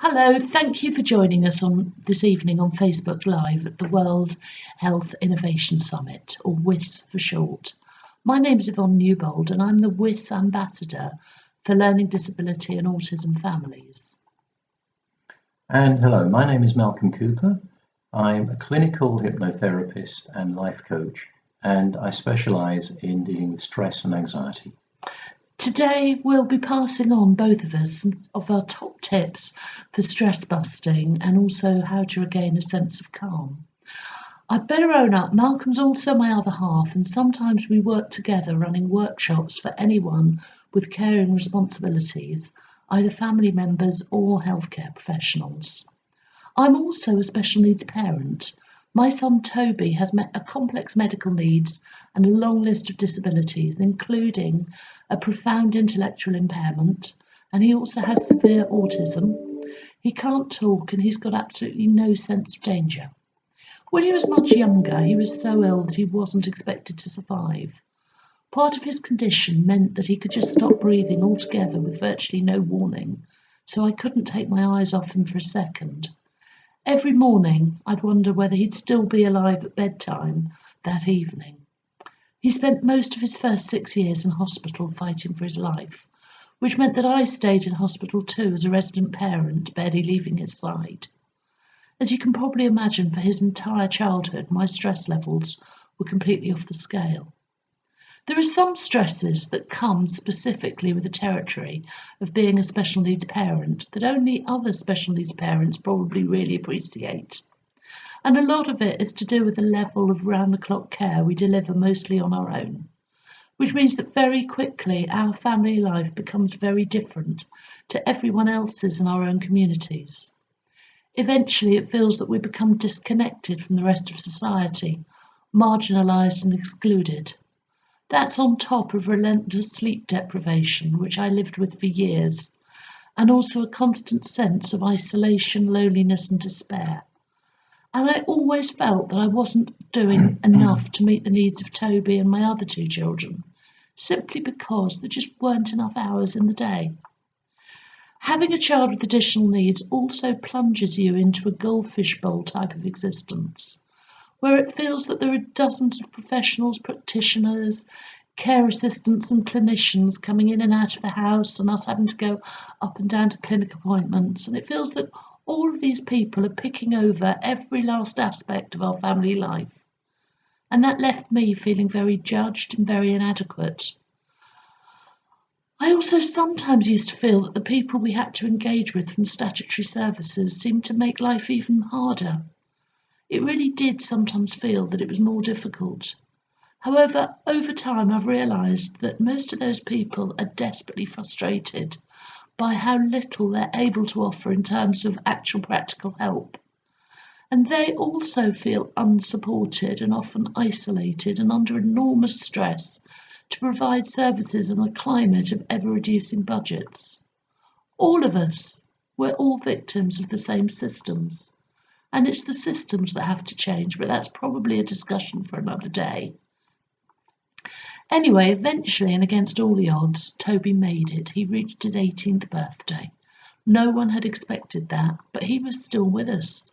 Hello, thank you for joining us on this evening on Facebook Live at the World Health Innovation Summit, or WHIS for short. My name is Yvonne Newbold and I'm the WHIS Ambassador for Learning Disability and Autism Families. And hello, my name is Malcolm Cooper. I'm a clinical hypnotherapist and life coach, and I specialise in dealing with stress and anxiety. Today we'll be passing on, both of us, some of our top tips for stress busting and also how to regain a sense of calm. I'd better own up, Malcolm's also my other half, and sometimes we work together running workshops for anyone with caring responsibilities, either family members or healthcare professionals. I'm also a special needs parent. My son Toby has a complex medical needs and a long list of disabilities, including a profound intellectual impairment, and he also has severe autism. He can't talk and he's got absolutely no sense of danger. When he was much younger, he was so ill that he wasn't expected to survive. Part of his condition meant that he could just stop breathing altogether with virtually no warning, so I couldn't take my eyes off him for a second. Every morning, I'd wonder whether he'd still be alive at bedtime that evening. He spent most of his first 6 years in hospital fighting for his life, which meant that I stayed in hospital too as a resident parent, barely leaving his side. As you can probably imagine, for his entire childhood, my stress levels were completely off the scale. There are some stresses that come specifically with the territory of being a special needs parent that only other special needs parents probably really appreciate. And a lot of it is to do with the level of round-the-clock care we deliver mostly on our own, which means that very quickly our family life becomes very different to everyone else's in our own communities. Eventually it feels that we become disconnected from the rest of society, marginalised and excluded. That's on top of relentless sleep deprivation, which I lived with for years, and also a constant sense of isolation, loneliness and despair. And I always felt that I wasn't doing enough to meet the needs of Toby and my other two children, simply because there just weren't enough hours in the day. Having a child with additional needs also plunges you into a goldfish bowl type of existence, where it feels that there are dozens of professionals, practitioners, care assistants and clinicians coming in and out of the house, and us having to go up and down to clinic appointments. And it feels that all of these people are picking over every last aspect of our family life. And that left me feeling very judged and very inadequate. I also sometimes used to feel that the people we had to engage with from statutory services seemed to make life even harder. It really did sometimes feel that it was more difficult. However, over time I've realised that most of those people are desperately frustrated by how little they're able to offer in terms of actual practical help. And they also feel unsupported and often isolated and under enormous stress to provide services in a climate of ever-reducing budgets. All of us, we're all victims of the same systems. And it's the systems that have to change, but that's probably a discussion for another day. Anyway, eventually, and against all the odds, Toby made it. He reached his 18th birthday. No one had expected that, but he was still with us.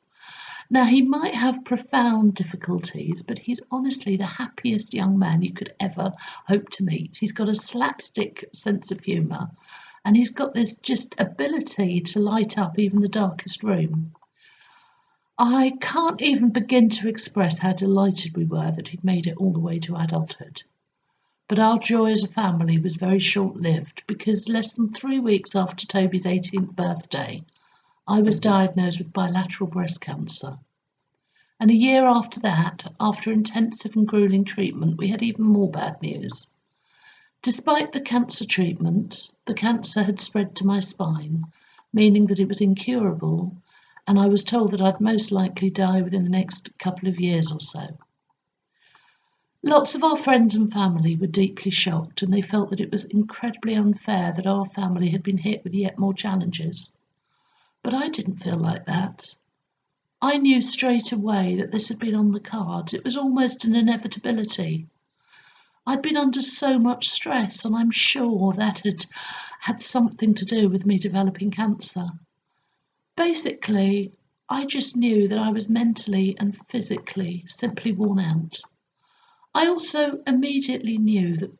Now, he might have profound difficulties, but he's honestly the happiest young man you could ever hope to meet. He's got a slapstick sense of humour, and he's got this just ability to light up even the darkest room. I can't even begin to express how delighted we were that he'd made it all the way to adulthood. But our joy as a family was very short-lived, because less than 3 weeks after Toby's 18th birthday, I was diagnosed with bilateral breast cancer. And a year after that, after intensive and grueling treatment, we had even more bad news. Despite the cancer treatment, the cancer had spread to my spine, meaning that it was incurable, and I was told that I'd most likely die within the next couple of years or so. Lots of our friends and family were deeply shocked, and they felt that it was incredibly unfair that our family had been hit with yet more challenges. But I didn't feel like that. I knew straight away that this had been on the cards. It was almost an inevitability. I'd been under so much stress, and I'm sure that had something to do with me developing cancer. Basically, I just knew that I was mentally and physically simply worn out. I also immediately knew that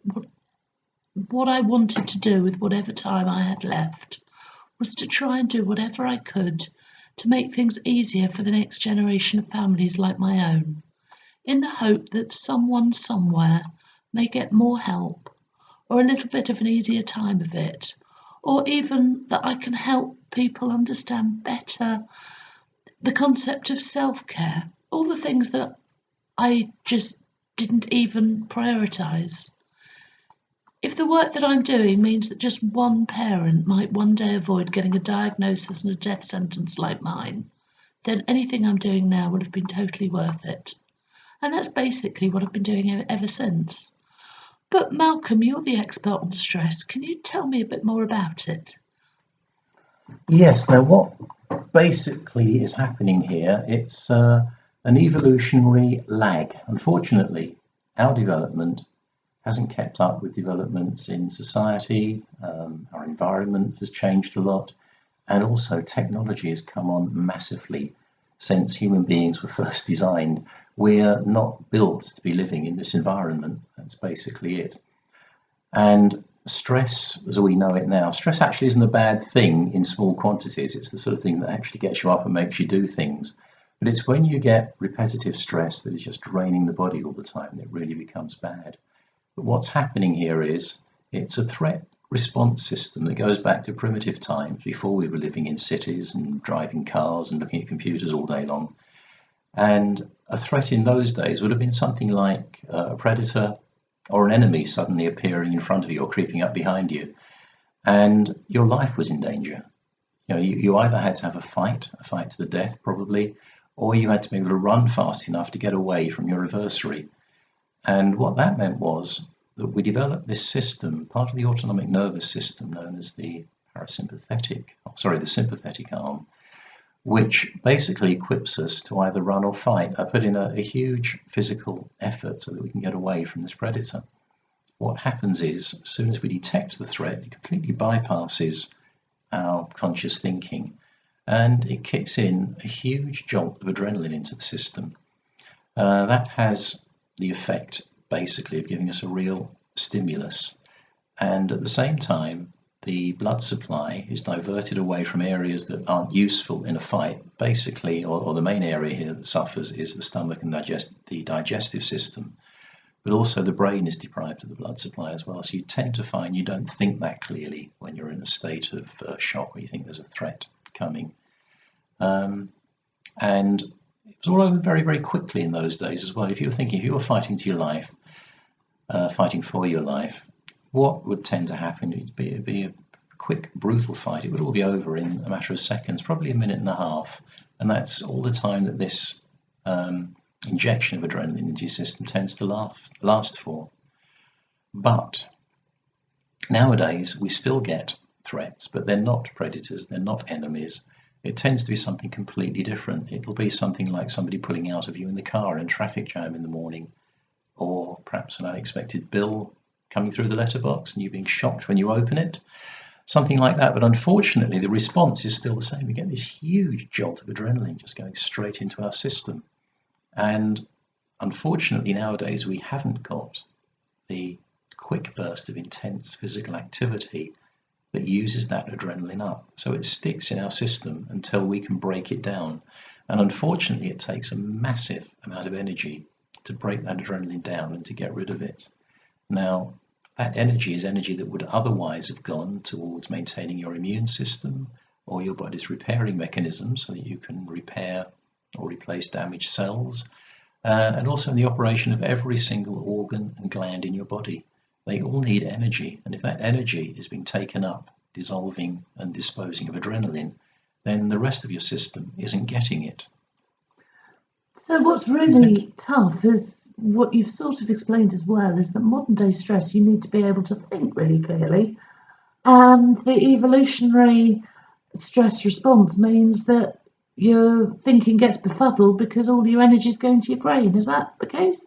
what I wanted to do with whatever time I had left was to try and do whatever I could to make things easier for the next generation of families like my own, in the hope that someone somewhere may get more help or a little bit of an easier time of it, or even that I can help people understand better the concept of self care, all the things that I just didn't even prioritise. If the work that I'm doing means that just one parent might one day avoid getting a diagnosis and a death sentence like mine, then anything I'm doing now would have been totally worth it. And that's basically what I've been doing ever since. But Malcolm, you're the expert on stress. Can you tell me a bit more about it? Yes, now what basically is happening here, it's an evolutionary lag. Unfortunately, our development hasn't kept up with developments in society. Our environment has changed a lot, and also technology has come on massively since human beings were first designed. We're not built to be living in this environment. That's basically it. And stress, as we know it now, stress actually isn't a bad thing in small quantities. It's the sort of thing that actually gets you up and makes you do things. But it's when you get repetitive stress that is just draining the body all the time that it really becomes bad. But what's happening here is it's a threat response system that goes back to primitive times before we were living in cities and driving cars and looking at computers all day long. And a threat in those days would have been something like a predator or an enemy suddenly appearing in front of you or creeping up behind you, and your life was in danger. You either had to have a fight to the death probably, or you had to be able to run fast enough to get away from your adversary. And what that meant was that we developed this system, part of the autonomic nervous system known as the sympathetic arm, which basically equips us to either run or fight. I put in a huge physical effort so that we can get away from this predator. What happens is, as soon as we detect the threat, it completely bypasses our conscious thinking, and it kicks in a huge jolt of adrenaline into the system. That has the effect, basically, of giving us a real stimulus. And at the same time, the blood supply is diverted away from areas that aren't useful in a fight, basically, or the main area here that suffers is the stomach and the digestive system. But also the brain is deprived of the blood supply as well. So you tend to find you don't think that clearly when you're in a state of shock, where you think there's a threat coming. And it was all over very, very quickly in those days as well. If you were fighting to your life, fighting for your life, what would tend to happen? It'd be a quick, brutal fight. It would all be over in a matter of seconds, probably a minute and a half. And that's all the time that this injection of adrenaline into your system tends to last for. But nowadays, we still get threats, but they're not predators, they're not enemies. It tends to be something completely different. It'll be something like somebody pulling out of you in the car in traffic jam in the morning, or perhaps an unexpected bill coming through the letterbox and you being shocked when you open it, something like that. But unfortunately, the response is still the same. We get this huge jolt of adrenaline just going straight into our system. And unfortunately, nowadays, we haven't got the quick burst of intense physical activity that uses that adrenaline up. So it sticks in our system until we can break it down. And unfortunately, it takes a massive amount of energy to break that adrenaline down and to get rid of it. Now, that energy is energy that would otherwise have gone towards maintaining your immune system or your body's repairing mechanisms so that you can repair or replace damaged cells, and also in the operation of every single organ and gland in your body. They all need energy, and if that energy is being taken up, dissolving and disposing of adrenaline, then the rest of your system isn't getting it. So what's really tough is what you've sort of explained as well, is that modern day stress, you need to be able to think really clearly, and the evolutionary stress response means that your thinking gets befuddled because all your energy is going to your brain. Is that the case?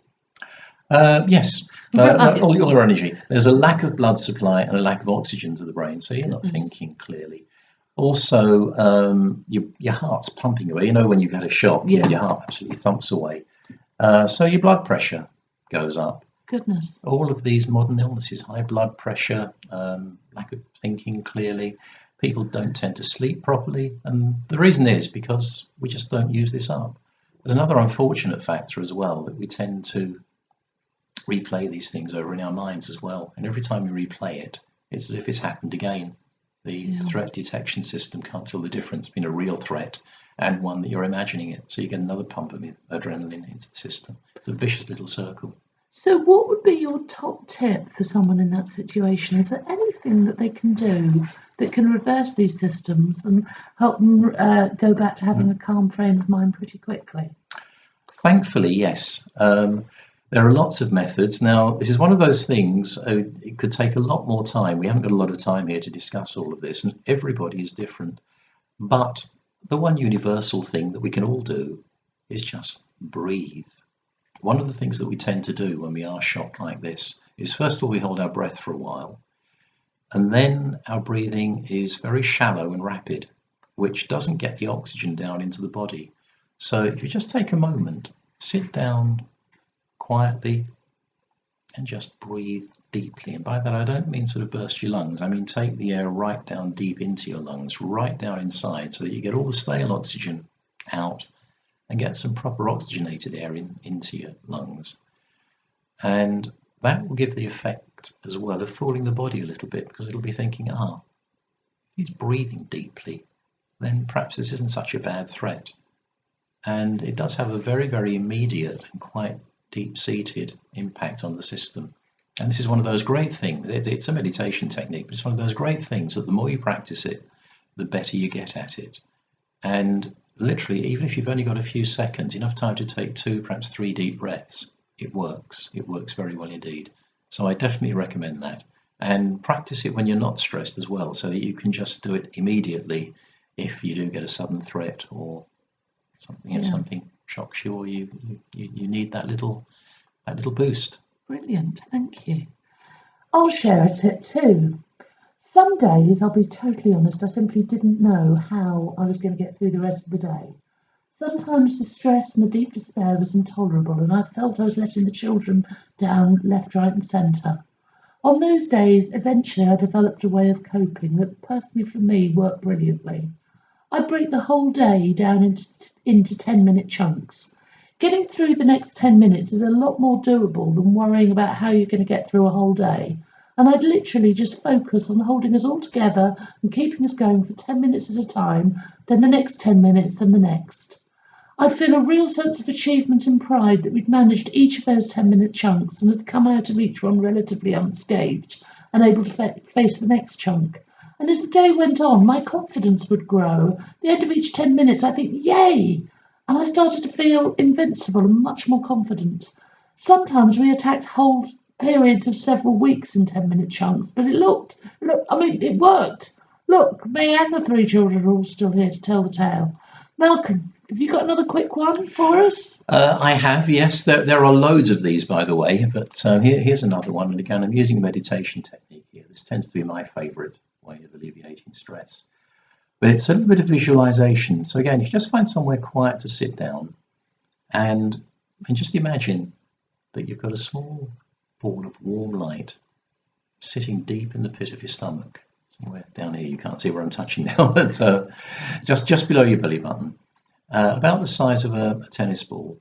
Yes, all your energy. There's a lack of blood supply and a lack of oxygen to the brain, so you're not thinking clearly. Also, your heart's pumping away. You know, when you've had a shock, Yeah. your heart absolutely thumps away. So your blood pressure goes up. Goodness. All of these modern illnesses, high blood pressure, lack of thinking clearly, people don't tend to sleep properly. And the reason is because we just don't use this up. There's another unfortunate factor as well, that we tend to replay these things over in our minds as well. And every time we replay it, it's as if it's happened again. The threat detection system can't tell the difference between a real threat and one that you're imagining it. So you get another pump of adrenaline into the system. It's a vicious little circle. So what would be your top tip for someone in that situation? Is there anything that they can do that can reverse these systems and help them go back to having a calm frame of mind pretty quickly? Thankfully, yes. There are lots of methods. Now, this is one of those things, it could take a lot more time. We haven't got a lot of time here to discuss all of this, and everybody is different. But the one universal thing that we can all do is just breathe. One of the things that we tend to do when we are shocked like this is, first of all, we hold our breath for a while, and then our breathing is very shallow and rapid, which doesn't get the oxygen down into the body. So if you just take a moment, sit down quietly and just breathe deeply. And by that, I don't mean sort of burst your lungs. I mean take the air right down deep into your lungs, right down inside, so that you get all the stale oxygen out and get some proper oxygenated air into your lungs. And that will give the effect as well of fooling the body a little bit, because it'll be thinking, if he's breathing deeply, then perhaps this isn't such a bad threat. And it does have a very, very immediate and quite deep-seated impact on the system. And this is one of those great things. It's a meditation technique, but it's one of those great things that the more you practice it, the better you get at it. And literally, even if you've only got a few seconds, enough time to take 2, perhaps 3 deep breaths, it works. It works very well indeed. So I definitely recommend that. And practice it when you're not stressed as well, so that you can just do it immediately if you do get a sudden threat or something, something shocks you, or you need that little boost. Brilliant, thank you. I'll share a tip too. Some days, I'll be totally honest, I simply didn't know how I was going to get through the rest of the day. Sometimes the stress and the deep despair was intolerable, and I felt I was letting the children down left, right and centre. On those days, eventually I developed a way of coping that personally for me worked brilliantly. I break the whole day down into 10-minute chunks. Getting through the next 10 minutes is a lot more doable than worrying about how you're going to get through a whole day. And I'd literally just focus on holding us all together and keeping us going for 10 minutes at a time, then the next 10 minutes and the next. I'd feel a real sense of achievement and pride that we'd managed each of those 10-minute chunks and had come out of each one relatively unscathed and able to face the next chunk. And as the day went on, my confidence would grow. At the end of each 10 minutes, I think, yay! And I started to feel invincible and much more confident. Sometimes we attacked whole periods of several weeks in 10-minute chunks, but it worked. Look, me and the 3 children are all still here to tell the tale. Malcolm, have you got another quick one for us? I have, yes. There are loads of these, by the way, but here's another one. And again, I'm using a meditation technique here. This tends to be my favourite way of alleviating stress. But it's a little bit of visualization. So again, you just find somewhere quiet to sit down and just imagine that you've got a small ball of warm light sitting deep in the pit of your stomach. Somewhere down here, you can't see where I'm touching now, but just below your belly button, about the size of a tennis ball.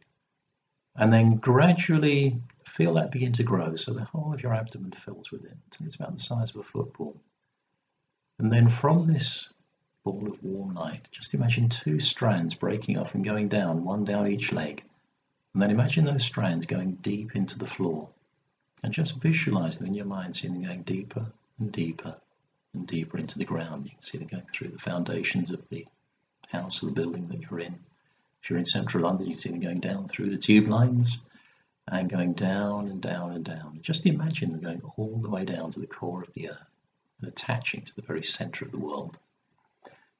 And then gradually feel that begin to grow, so the whole of your abdomen fills with it until it's about the size of a football. And then from this ball of warm light, just imagine 2 strands breaking off and going down, one down each leg. And then imagine those strands going deep into the floor. And just visualize them in your mind, seeing them going deeper and deeper and deeper into the ground. You can see them going through the foundations of the house or the building that you're in. If you're in central London, you can see them going down through the tube lines and going down and down and down. Just imagine them going all the way down to the core of the earth and attaching to the very centre of the world.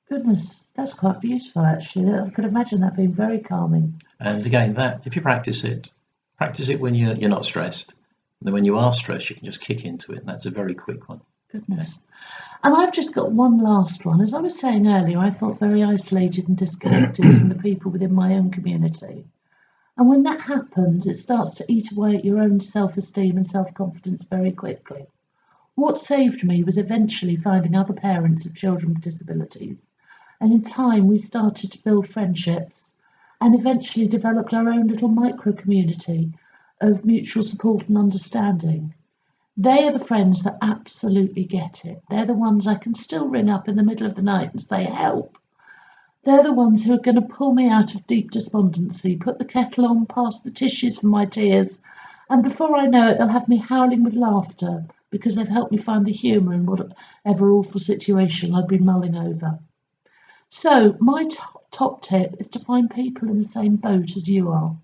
Goodness, that's quite beautiful actually. I could imagine that being very calming. And again, that if you practice it when you're not stressed. And then when you are stressed, you can just kick into it, and that's a very quick one. Goodness. And I've just got one last one. As I was saying earlier, I felt very isolated and disconnected from the people within my own community. And when that happens, it starts to eat away at your own self-esteem and self-confidence very quickly. What saved me was eventually finding other parents of children with disabilities. And in time, we started to build friendships and eventually developed our own little micro community of mutual support and understanding. They are the friends that absolutely get it. They're the ones I can still ring up in the middle of the night and say, help. They're the ones who are going to pull me out of deep despondency, put the kettle on, pass the tissues for my tears, and before I know it, they'll have me howling with laughter because they've helped me find the humour in whatever awful situation I've been mulling over. So my top tip is to find people in the same boat as you are.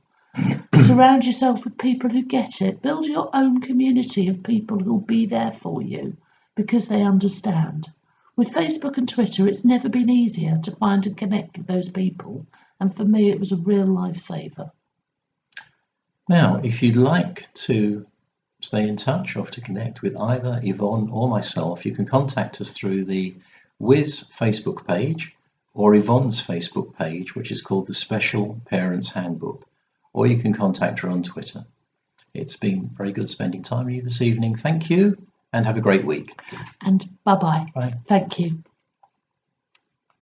Surround yourself with people who get it. Build your own community of people who'll be there for you because they understand. With Facebook and Twitter, it's never been easier to find and connect with those people. And for me, it was a real lifesaver. Now, if you'd like to stay in touch or to connect with either Yvonne or myself, you can contact us through the WHIS Facebook page or Yvonne's Facebook page, which is called the Special Parents Handbook, or you can contact her on Twitter. It's been very good spending time with you this evening. Thank you and have a great week. And bye-bye. Bye. Thank you.